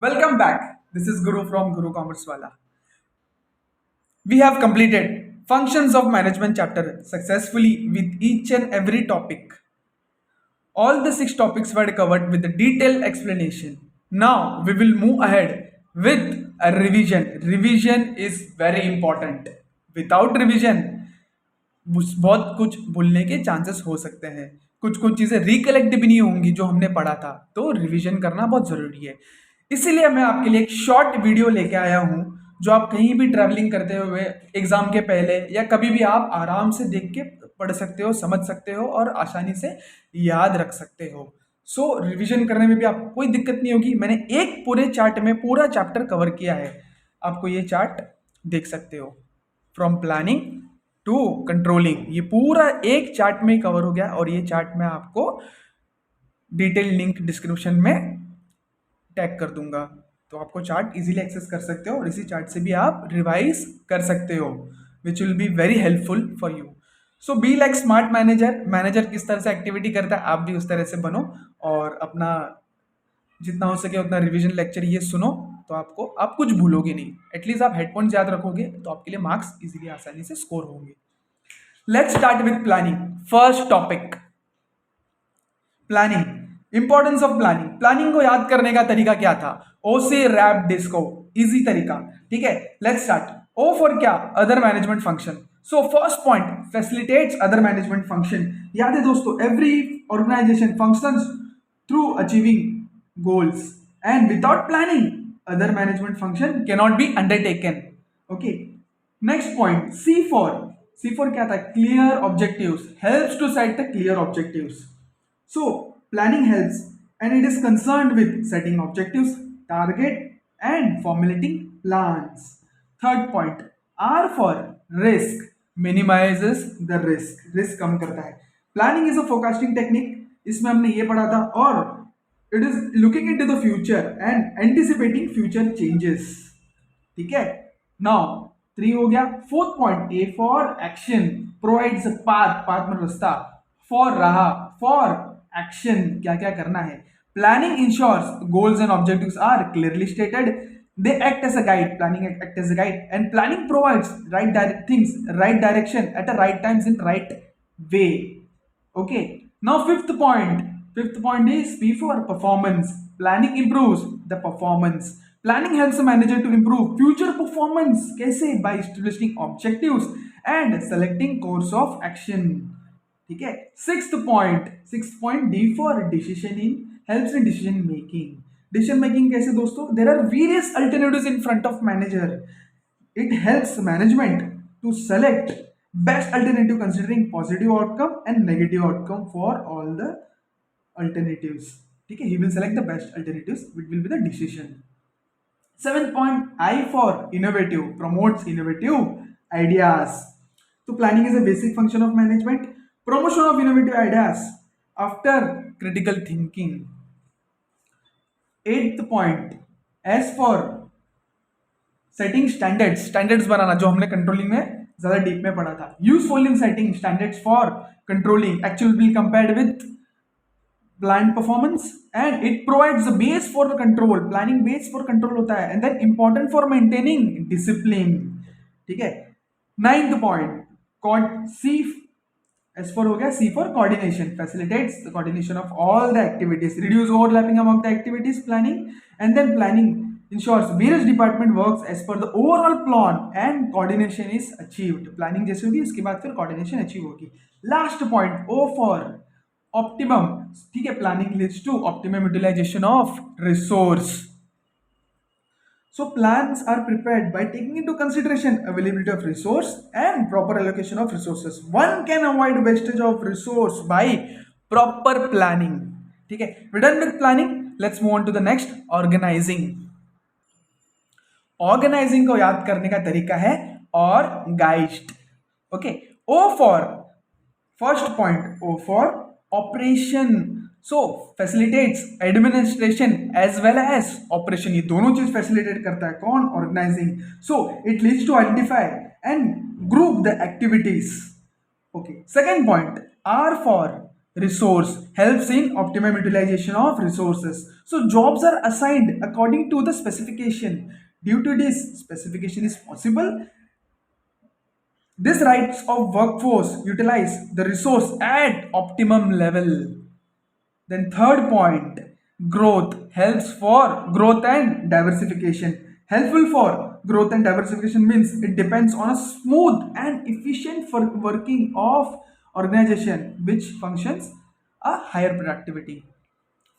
Welcome back. This is Guru from Guru Commerce Wala. We have completed Functions of Management chapter successfully with each and every topic. All the six topics were covered with a detailed explanation. Now we will move ahead with a revision. Revision is very important. Without revision, बहुत कुछ भूलने के chances हो सकते हैं। कुछ कुछ चीज़ें रिकलेक्ट भी नहीं होंगी जो हमने पढ़ा था, तो रिवीजन करना बहुत ज़रूरी है। इसीलिए मैं आपके लिए एक शॉर्ट वीडियो लेके आया हूँ, जो आप कहीं भी ट्रैवलिंग करते हुए एग्ज़ाम के पहले या कभी भी आप आराम से देख के पढ़ सकते हो, समझ सकते हो और आसानी से याद रख सकते हो। सो रिवीजन करने में भी आपको कोई दिक्कत नहीं होगी। मैंने एक पूरे चार्ट में पूरा चैप्टर कवर किया है। आपको ये चार्ट देख सकते हो, फ्रॉम प्लानिंग टू कंट्रोलिंग, ये पूरा एक चार्ट में कवर हो गया। और ये चार्ट मैं आपको डिटेल लिंक डिस्क्रिप्शन में टैग कर दूंगा, तो आपको चार्ट इजीली एक्सेस कर सकते हो और इसी चार्ट से भी आप रिवाइज कर सकते हो, which will be very helpful for you. So be like smart manager. Manager किस तरह से एक्टिविटी करता है, आप भी उस तरह से बनो और अपना जितना हो सके उतना रिवीजन लेक्चर ये सुनो, तो आप कुछ भूलोगे नहीं। एटलीस्ट आप हेडफोन्स याद रखोगे तो आपके लिए मार्क्स इजीली आसानी से स्कोर होंगे। Let's start with planning. First topic, planning. Importance of planning. Planning को याद करने का तरीका क्या था? ओ से रैप डिस्को, इजी तरीका। ठीक है, लेट्स स्टार्ट। ओ फॉर क्या? Other management function. So first point, facilitates other management function. याद है दोस्तों, every organisation functions through achieving goals and without planning other management function cannot be undertaken. Okay, next point, C for. C for क्या था? Clear objectives, helps to set the clear objectives. So, planning helps and it is concerned with setting objectives, target and formulating plans. Third point, R for risk, minimizes the risk, risk कम करता है। Planning is a forecasting technique, इसमें हमने ये पढ़ा था, और it is looking into the future and anticipating future changes। ठीक है, नाउ 3 हो गया। Fourth point, A for action, provides path, path में रास्ता, फॉर रहा, फॉर एक्शन, क्या क्या करना है। Planning ensures goals and objectives are clearly stated, they act as a guide, planning act as a guide, and planning provides right direction at a right times in right way. Okay, now fifth point is P for performance. Planning improves the performance. Planning helps a manager to improve future performance. कैसे? By establishing objectives and selecting course of action. ठीक है। Sixth point D for decision in, helps in decision making. Decision making कैसे दोस्तों? There are various alternatives in front of manager, it helps management to select best alternative considering positive outcome and negative outcome for all the alternatives. ठीक है, he will select the best alternatives, which will be the decision. Seventh point, I for innovative, promotes innovative ideas. So planning is a basic function of management. Promotion of innovative ideas after critical thinking. Eighth point, S for setting standards, standards बनाना, जो हमने controlling में ज्यादा deep में पढ़ा था। Useful in setting standards for controlling actual will compared with plan performance, and it provides the base for the control. Planning base for control होता है, and then important for maintaining discipline. ठीक है। Ninth point, C S for हो गया, C for coordination, facilitates the coordination of all the activities, reduce overlapping among the activities planning, and then planning ensures various department works as per the overall plan and coordination is achieved. Planning जैसे होगी इसके बाद फिर coordination achieve होगी। Last point, O for optimum। ठीक है, planning leads to optimum utilization of resource. So plans are prepared by taking into consideration availability of resource and proper allocation of resources. One can avoid wastage of resource by proper planning. ठीक है, we're done with planning. Let's move on to the next, organizing. Organising को याद करने का तरीका है organised. Okay, O for, first point, O for operation. So facilitates administration as well as operation, ये दोनों चीज फैसिलिटेट करता है कौन? Organising. So it leads to identify and group the activities. Okay, second point, R for resource, helps in optimum utilization of resources. So jobs are assigned according to the specification. Due to this specification is possible, this rights of workforce utilize the resource at optimum level. Then third point, growth helps for growth and diversification. Helpful for growth and diversification means it depends on a smooth and efficient for working of organization which functions a higher productivity.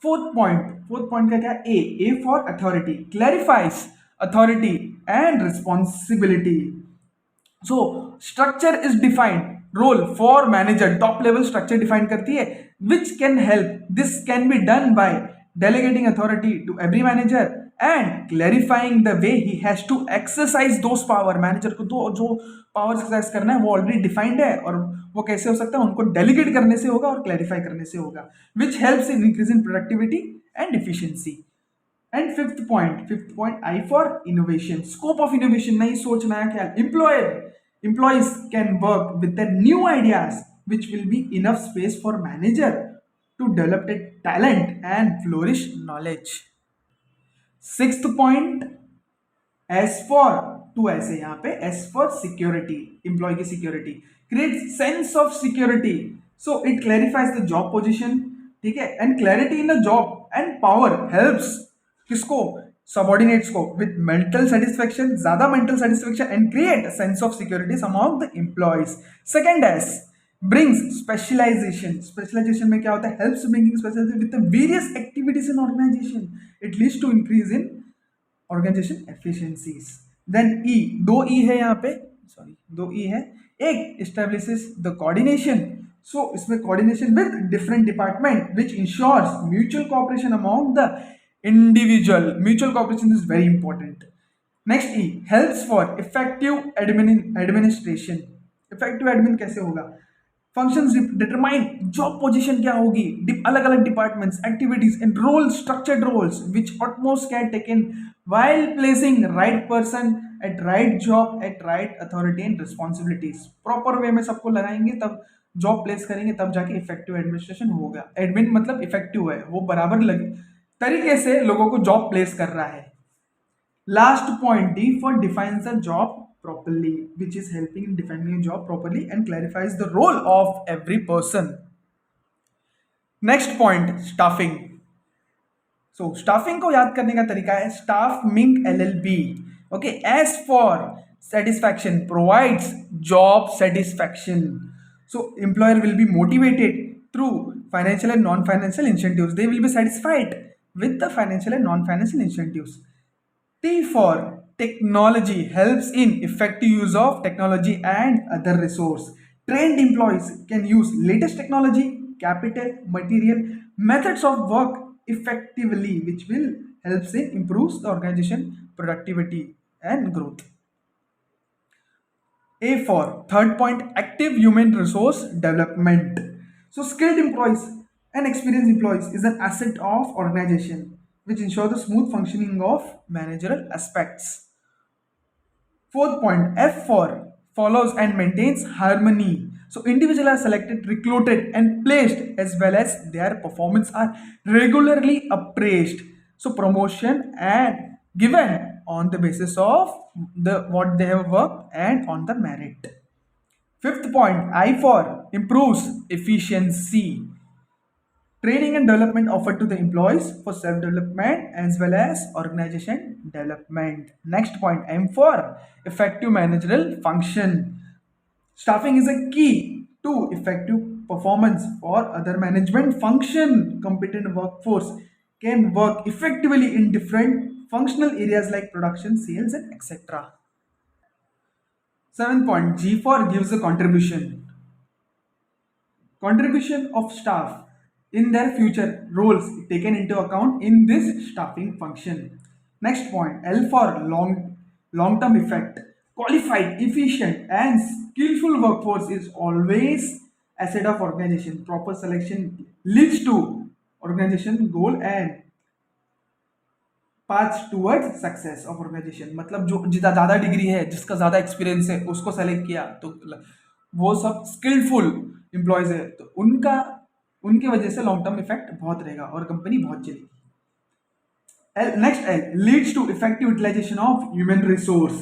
Fourth point का क्या, A for authority, clarifies authority and responsibility. So structure is defined, role for manager, top level structure define करती है, which can help, this can be done by delegating authority to every manager and clarifying the way he has to exercise those power. Manager को तो जो power exercise करना है वो already defined है, और वो कैसे हो सकता है, उनको डेलीगेट करने से होगा और क्लैरिफाई करने से होगा, which helps in increasing productivity and efficiency. And fifth point I for innovation, scope of innovation, नई सोच नया ख्याल. employees can work with their new ideas which will be enough space for manager to develop a talent and flourish knowledge. Sixth point, S for, to ऐसे यहाँ पे, S for security, employee की security, create sense of security. So it clarifies the job position, ठीक है, and clarity in the job and power helps किसको, subordinates को, with mental satisfaction, ज्यादा mental satisfaction, and create sense of security among the employees. Second S, brings specialization में क्या होता है, helps bringing specialization with the various activities in organization. It leads to increase in organization efficiencies. Then E, दो E है यहाँ पे, दो E है. एक establishes the coordination. So इसमें coordination with different department which ensures mutual cooperation among the individual. Mutual cooperation is very important. Next E, helps for effective administration. Effective admin कैसे होगा, फंक्शंस डिटरमाइन जॉब पोजीशन क्या होगी, अलग अलग departments, activities and role, structured roles which utmost can taken while placing right person at right job at right authority and responsibilities. Proper way में सबको लगाएंगे तब जॉब प्लेस करेंगे, तब जाके इफेक्टिव एडमिनिस्ट्रेशन होगा. एडमिन मतलब इफेक्टिव है, वो बराबर लगे तरीके से लोगों को जॉब प्लेस कर रहा है. Last point, D for defines the job properly, which is helping in defining a job properly and clarifies the role of every person. Next point, staffing. So staffing को याद करने का तरीका है staff Mink LLB. Okay, as for satisfaction, provides job satisfaction. So employer will be motivated through financial and non-financial incentives. They will be satisfied with the financial and non-financial incentives. T for technology, helps in effective use of technology and other resource. Trained employees can use latest technology, capital, material, methods of work effectively, which will helps in improves the organization productivity and growth. A for third point, active human resource development. So skilled employees and experienced employees is an asset of organization which ensure the smooth functioning of managerial aspects. Fourth point, F for follows and maintains harmony. So individuals are selected, recruited and placed as well as their performance are regularly appraised. So promotion and given on the basis of the what they have worked and on the merit. Fifth point, I for improves efficiency. Training and development offered to the employees for self-development as well as organization development. Next point, M for effective managerial function. Staffing is a key to effective performance for other management function. Competent workforce can work effectively in different functional areas like production, sales and etc. Seventh point, G for gives a contribution. Contribution of staff in their future roles taken into account in this staffing function. Next point, L for long-term effect. Qualified, efficient and skillful workforce is always asset of organization. Proper selection leads to organization goal and path towards success of organisation. मतलब जो जितना ज़्यादा degree है, जिसका ज़्यादा experience है, उसको select किया तो वो सब स्किलफुल एम्प्लॉयज है तो उनका उनकी वजह से लॉन्ग टर्म इफेक्ट बहुत रहेगा और कंपनी बहुत चलेगी. Next L leads to effective utilization of human resource.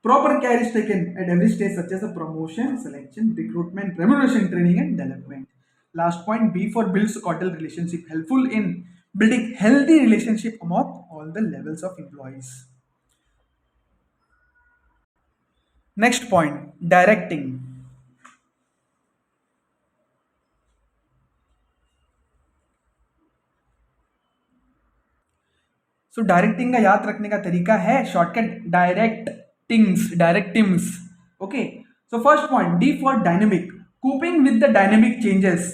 Proper care is taken at every stage, such as the promotion, selection, recruitment, remuneration, training, and development. Last point B for builds causal relationship, helpful in building healthy relationship among all the levels of employees. Next point, directing. So directing का याद रखने का तरीका है shortcut directings. Okay. So first point D for dynamic, coping with the dynamic changes,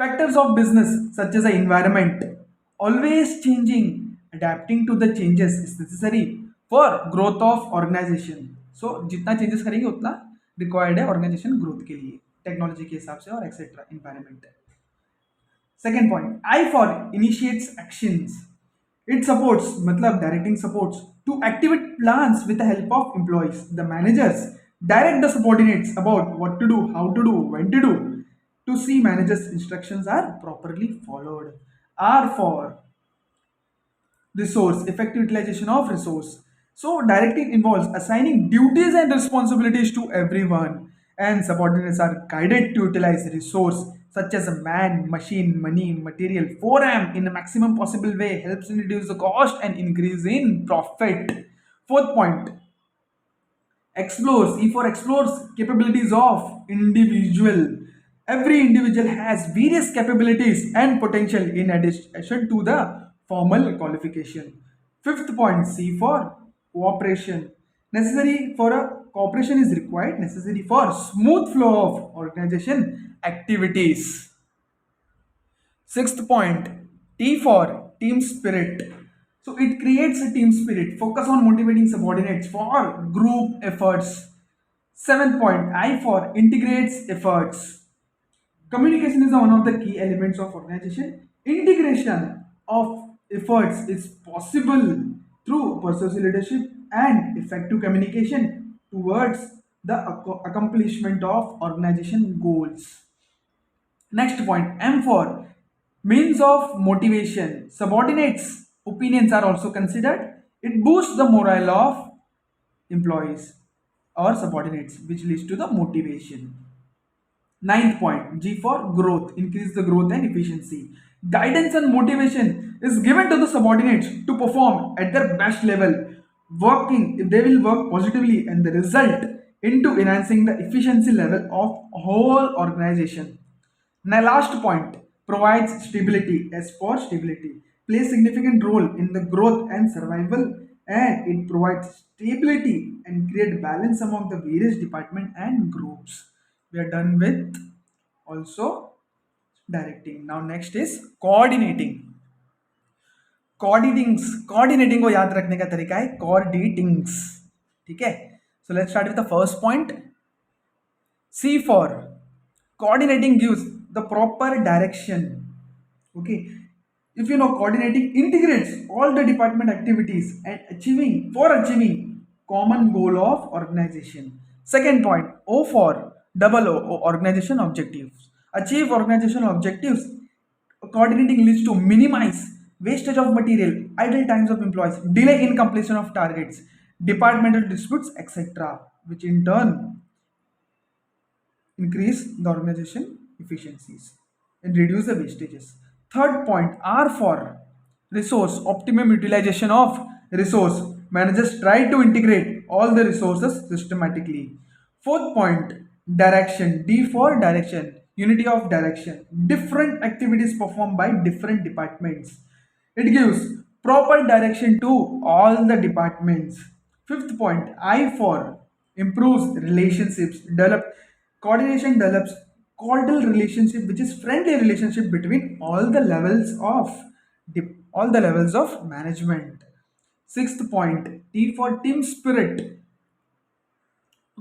factors of business such as the environment, always changing, adapting to the changes is necessary for growth of organisation. So जितना changes करेंगे उतना required है organisation growth के लिए, technology के हिसाब से और etcetera environment. Second point I for initiates actions. It supports, matlab directing supports to activate plans with the help of employees. The managers direct the subordinates about what to do, how to do, when to do, to see managers' instructions are properly followed. R for resource, effective utilization of resource. So directing involves assigning duties and responsibilities to everyone, and subordinates are guided to utilize resource such as a man, machine, money, material, forum in a maximum possible way, helps in reduce the cost and increase in profit. Fourth point, explores. E for explores capabilities of individual. Every individual has various capabilities and potential in addition to the formal qualification. Fifth point, C for cooperation. Necessary for a cooperation is required, necessary for smooth flow of organization activities. Sixth point, T for team spirit. So it creates a team spirit, focus on motivating subordinates for group efforts. Seventh point, I for integrates efforts. Communication is one of the key elements of organization. Integration of efforts is possible through persuasive leadership and effective communication towards the accomplishment of organization goals. Next point, M for means of motivation. Subordinates' opinions are also considered. It boosts the morale of employees or subordinates, which leads to the motivation. Ninth point, G for growth, increase the growth and efficiency. Guidance and motivation is given to the subordinates to perform at their best level, working if they will work positively and the result into enhancing the efficiency level of whole organization. Now, last point, provides stability. S for stability, plays significant role in the growth and survival, and it provides stability and create balance among the various department and groups. We are done with also directing. Now next is coordinating. Coordinating को याद रखने का तरीका है कोऑर्डिनेटिंग्स. ठीक है. So let's start with the first point. C for coordinating gives the proper direction. Okay. If you know, coordinating integrates all the department activities and achieving common goal of organization. Second point, O for double O, organization objectives. Achieve organizational objectives. Coordinating leads to minimize wastage of material, idle times of employees, delay in completion of targets, departmental disputes, etc., which in turn increase the organization efficiencies and reduce the wastages. Third point, R for resource, optimum utilization of resource. Managers try to integrate all the resources systematically. Fourth point, direction. D for direction, unity of direction. Different activities performed by different departments. It gives proper direction to all the departments. Fifth point, I for improves relationships. Coordination develops cordial relationship, which is friendly relationship between all the levels of management. Sixth point, T for team spirit.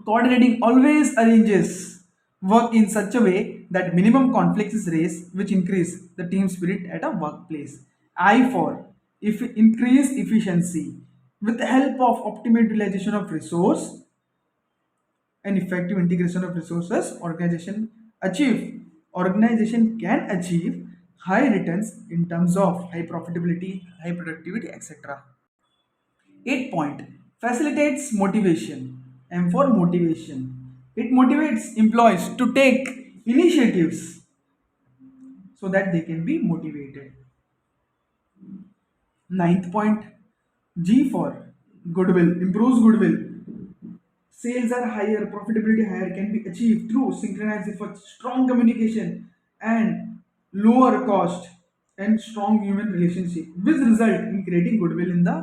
Coordinating always arranges work in such a way that minimum conflicts is raised, which increase the team spirit at a workplace. I for if increase efficiency with the help of optimal utilization of resource and effective integration of resources, organization can achieve high returns in terms of high profitability, high productivity, etc. 8 point facilitates motivation. And for motivation, it motivates employees to take initiatives so that they can be motivated. Ninth point, G for goodwill, improves goodwill. Sales are higher, profitability higher can be achieved through synchronized efforts, strong communication, and lower cost and strong human relationship, which result in creating goodwill in the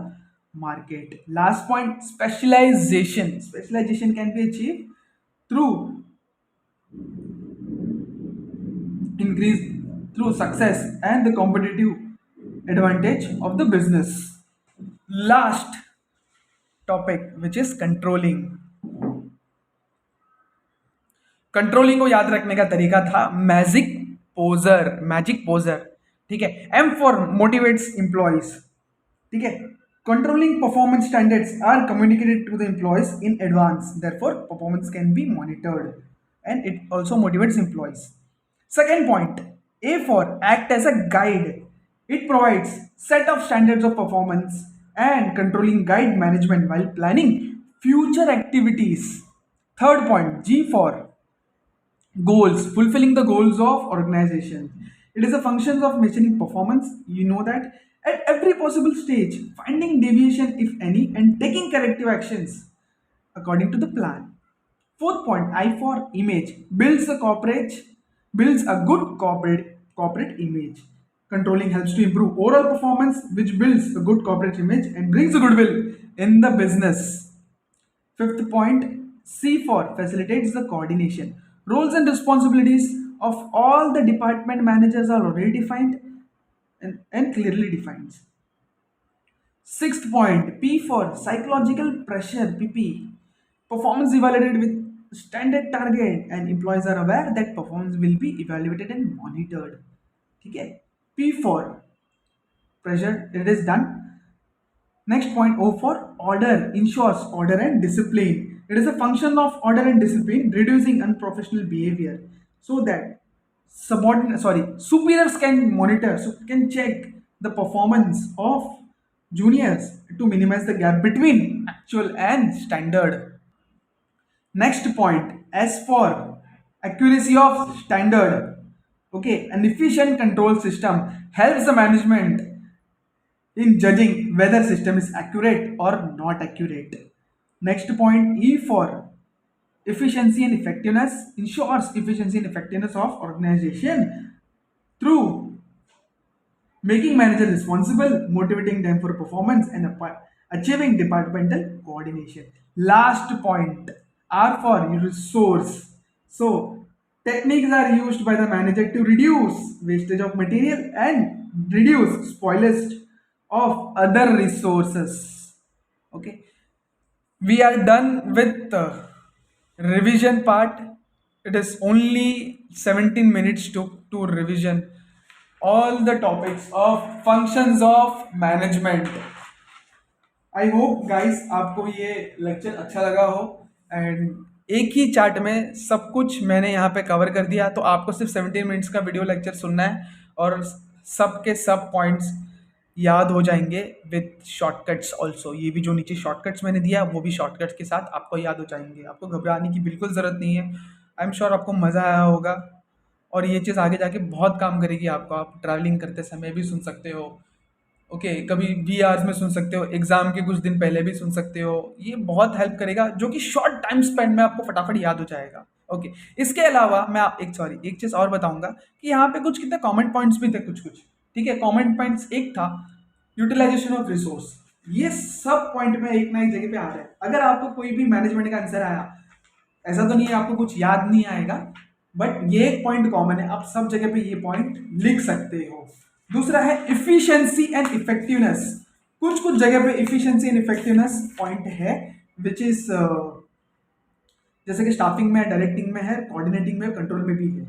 market. Last point, specialization. Specialization can be achieved through increase through success and the competitive advantage of the business. Last topic, which is controlling. Controlling को याद रखने का तरीका था magic पोजर। ठीक है, M for motivates employees. ठीक है, controlling performance standards are communicated to the employees in advance, therefore performance can be monitored and it also motivates employees. Second point, A for act as a guide, it provides set of standards of performance and controlling guide management while planning future activities. Third point, G for goals, fulfilling the goals of organization. It is a function of measuring performance. You know that at every possible stage, finding deviation if any, and taking corrective actions according to the plan. Fourth point, I for image, builds a good corporate image. Controlling helps to improve overall performance, which builds a good corporate image and brings a goodwill in the business. Fifth point, C for facilitates the coordination. Roles and responsibilities of all the department managers are already defined and clearly defined. Sixth point, P for psychological pressure, PP. Performance evaluated with standard target and employees are aware that performance will be evaluated and monitored. ठीक है, P for pressure, it is done. Next point, O for order, ensures order and discipline. It is a function of order and discipline, reducing unprofessional behavior so that superiors can monitor, so can check the performance of juniors to minimize the gap between actual and standard. Next point, S for accuracy of standard. Okay, an efficient control system helps the management in judging whether system is accurate or not accurate. Next point, E for efficiency and effectiveness, ensures efficiency and effectiveness of organization through making manager responsible, motivating them for performance, and achieving departmental coordination. Last point, R for resource. So techniques are used by the manager to reduce wastage of material and reduce spoilage of other resources. Okay, we are done with the revision part. It is only 17 minutes to revision all the topics of functions of management. I hope guys आपको ये lecture अच्छा लगा हो and एक ही chart में सब कुछ मैंने यहाँ पे कवर कर दिया। तो आपको सिर्फ 17 मिनट्स का वीडियो लेक्चर सुनना है और सब के सब पॉइंट्स याद हो जाएंगे विद शॉर्टकट्स ऑल्सो। ये भी जो नीचे शॉर्टकट्स मैंने दिया वो भी शॉर्टकट्स के साथ आपको याद हो जाएंगे। आपको घबराने की बिल्कुल ज़रूरत नहीं है। आई एम श्योर आपको मज़ा आया होगा और ये चीज़ आगे जाके बहुत काम करेगी आपको। आप ट्रैवलिंग करते समय भी सुन सकते हो, ओके कभी वी आवर्स में सुन सकते हो, एग्जाम के कुछ दिन पहले भी सुन सकते हो। ये बहुत हेल्प करेगा जो कि शॉर्ट टाइम स्पेंड में आपको फटाफट याद हो जाएगा। ओके, इसके अलावा मैं एक चीज़ और बताऊंगा कि यहाँ पे कुछ कितने कमेंट पॉइंट्स भी थे कुछ कुछ। ठीक है, कमेंट पॉइंट्स एक था यूटिलाइजेशन ऑफ रिसोर्स। ये सब पॉइंट में एक ना एक जगह पे आ रहा है। अगर आपको कोई भी मैनेजमेंट का आंसर आया, ऐसा तो नहीं है आपको कुछ याद नहीं आएगा, बट ये एक पॉइंट कॉमन है, आप सब जगह पे ये पॉइंट लिख सकते हो। दूसरा है इफिशिएंसी एंड इफेक्टिवनेस। कुछ कुछ जगह पे इफिशिएंसी एंड इफेक्टिवनेस पॉइंट है विच इज जैसे कि स्टाफिंग में, डायरेक्टिंग में है, कोऑर्डिनेटिंग में, कंट्रोल में भी है।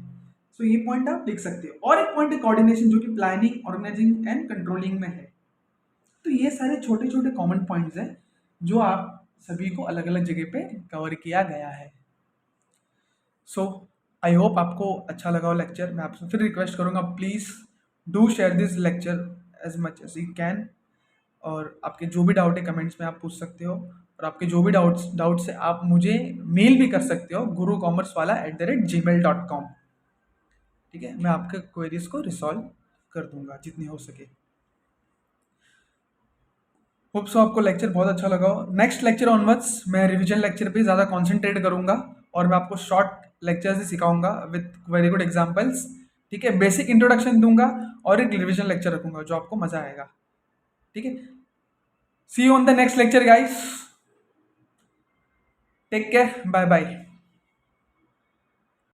सो ये पॉइंट आप लिख सकते हो। और एक पॉइंट है कोऑर्डिनेशन जो कि प्लानिंग, ऑर्गेनाइजिंग एंड कंट्रोलिंग में है। तो ये सारे छोटे छोटे कॉमन पॉइंट्स हैं जो आप सभी को अलग अलग जगह पे कवर किया गया है। सो आई होप आपको अच्छा लगा हो लेक्चर। मैं आपसे फिर रिक्वेस्ट करूंगा, please do share this lecture as much as you can. और आपके जो भी डाउट है कमेंट्स में आप पूछ सकते हो, और आपके जो भी डाउट्स है आप मुझे मेल भी कर सकते हो gurukommercewala@gmail.com। ठीक है, मैं आपके क्वेरीज को रिसॉल्व कर दूंगा जितनी हो सके। होप सो आपको लेक्चर बहुत अच्छा लगा हो। नेक्स्ट लेक्चर ऑनवर्ड्स मैं रिवीजन लेक्चर पे ज़्यादा कॉन्सेंट्रेट करूंगा, और मैं आपको शॉर्ट लेक्चर से सिखाऊंगा विथ वेरी गुड एग्जांपल्स। ठीक है, बेसिक इंट्रोडक्शन दूंगा और एक रिवीजन लेक्चर रखूंगा जो आपको मजा आएगा। ठीक है, see you on the next lecture guys, take care, bye bye.